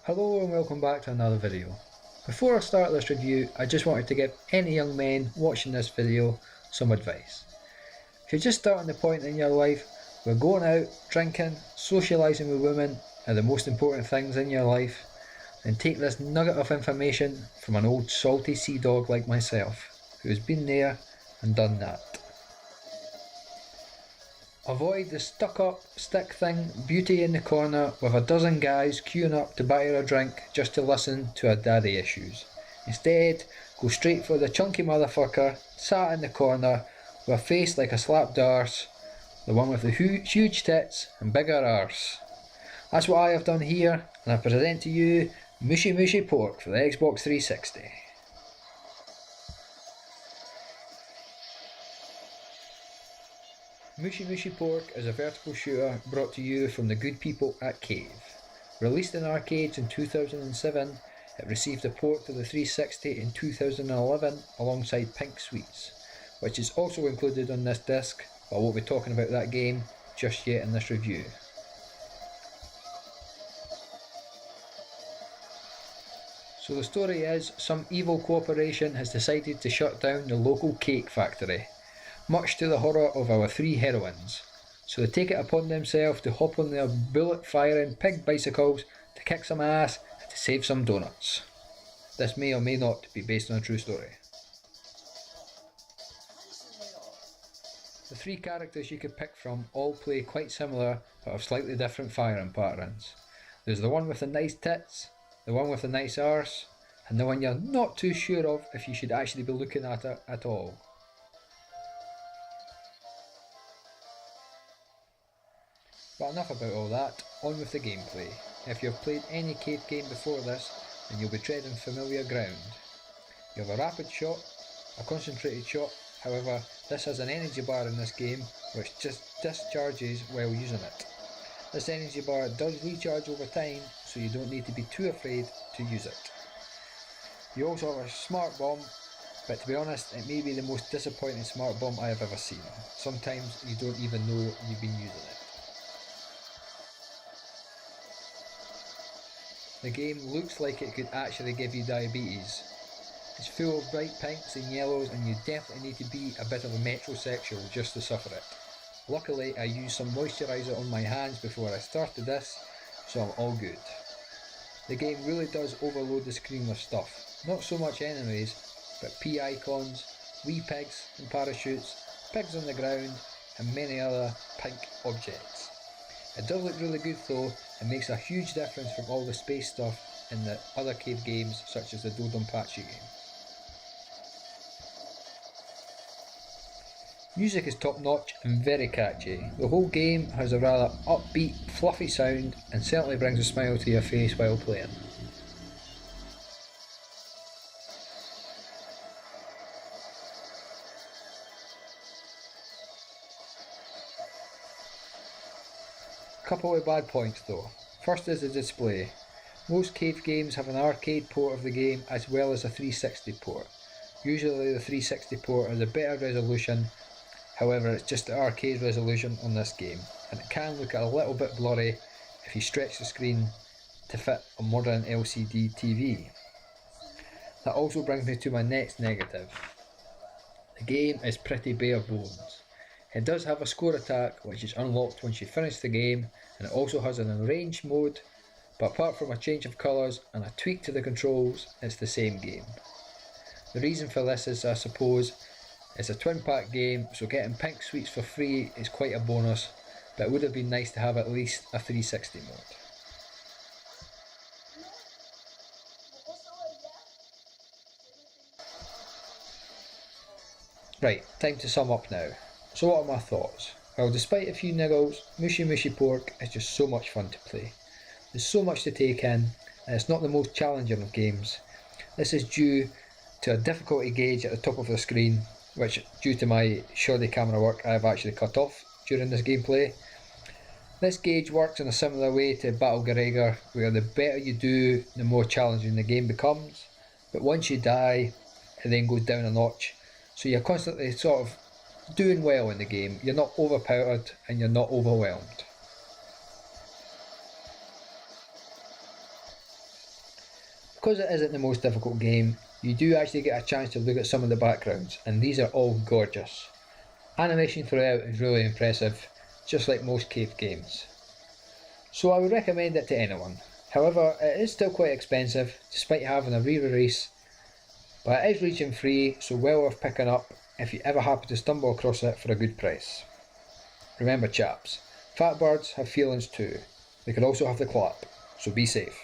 Hello and welcome back to another video. Before I start this review, I just wanted to give any young men watching this video some advice. If you're just starting the point in your life where going out, drinking, socialising with women are the most important things in your life, then take this nugget of information from an old salty sea dog like myself, who has been there and done that. Avoid the stuck up, stick thing, beauty in the corner with a dozen guys queuing up to buy her a drink just to listen to her daddy issues. Instead, go straight for the chunky motherfucker sat in the corner with a face like a slapped arse, the one with the huge tits and bigger arse. That's what I have done here, and I present to you Muchi Muchi Pork for the Xbox 360. Muchi Muchi Pork is a vertical shooter brought to you from the good people at Cave. Released in arcades in 2007, it received a port to the 360 in 2011 alongside Pink Sweets, which is also included on this disc, but I won't be talking about that game just yet in this review. So the story is, some evil corporation has decided to shut down the local cake factory, much to the horror of our three heroines. So they take it upon themselves to hop on their bullet-firing pig bicycles to kick some ass and to save some donuts. This may or may not be based on a true story. The three characters you could pick from all play quite similar but have slightly different firing patterns. There's the one with the nice tits, the one with the nice arse, and the one you're not too sure of if you should actually be looking at it at all. But enough about all that, on with the gameplay. If you've played any cave game before this, then you'll be treading familiar ground. You have a rapid shot, a concentrated shot, however this has an energy bar in this game which just discharges while using it. This energy bar does recharge over time, so you don't need to be too afraid to use it. You also have a smart bomb, but to be honest it may be the most disappointing smart bomb I have ever seen. Sometimes you don't even know you've been using it. The game looks like it could actually give you diabetes. It's full of bright pinks and yellows, and you definitely need to be a bit of a metrosexual just to suffer it. Luckily I used some moisturiser on my hands before I started this, so I'm all good. The game really does overload the screen with stuff. Not so much enemies, but P icons, wee pigs and parachutes, pigs on the ground, and many other pink objects. It does look really good though, and makes a huge difference from all the space stuff in the other cave games such as the Dodonpachi game. Music is top notch and very catchy. The whole game has a rather upbeat, fluffy sound and certainly brings a smile to your face while playing. Couple of bad points though. First is the display. Most cave games have an arcade port of the game as well as a 360 port. Usually the 360 port has a better resolution, however it's just the arcade resolution on this game, and it can look a little bit blurry if you stretch the screen to fit a modern LCD TV. That also brings me to my next negative. The game is pretty bare bones. It does have a score attack which is unlocked once you finish the game, and it also has an arranged mode, but apart from a change of colours and a tweak to the controls, it's the same game. The reason for this is, I suppose, it's a twin pack game, so getting Pink Sweets for free is quite a bonus, but it would have been nice to have at least a 360 mode. Right, time to sum up now. So what are my thoughts? Well, despite a few niggles, Muchi Muchi Pork is just so much fun to play. There's so much to take in, and it's not the most challenging of games. This is due to a difficulty gauge at the top of the screen, which due to my shoddy camera work I have actually cut off during this gameplay. This gauge works in a similar way to Battle Gregor, where the better you do, the more challenging the game becomes, but once you die, it then goes down a notch, so you're constantly sort of doing well in the game. You're not overpowered and you're not overwhelmed. because it isn't the most difficult game, you do actually get a chance to look at some of the backgrounds, and these are all gorgeous. Animation throughout is really impressive, just like most cave games. So I would recommend it to anyone. However, it is still quite expensive, despite having a re-release, but it is reaching free, so well worth picking up if you ever happen to stumble across it for a good price. Remember chaps, fat birds have feelings too. They can also have the clap, so be safe.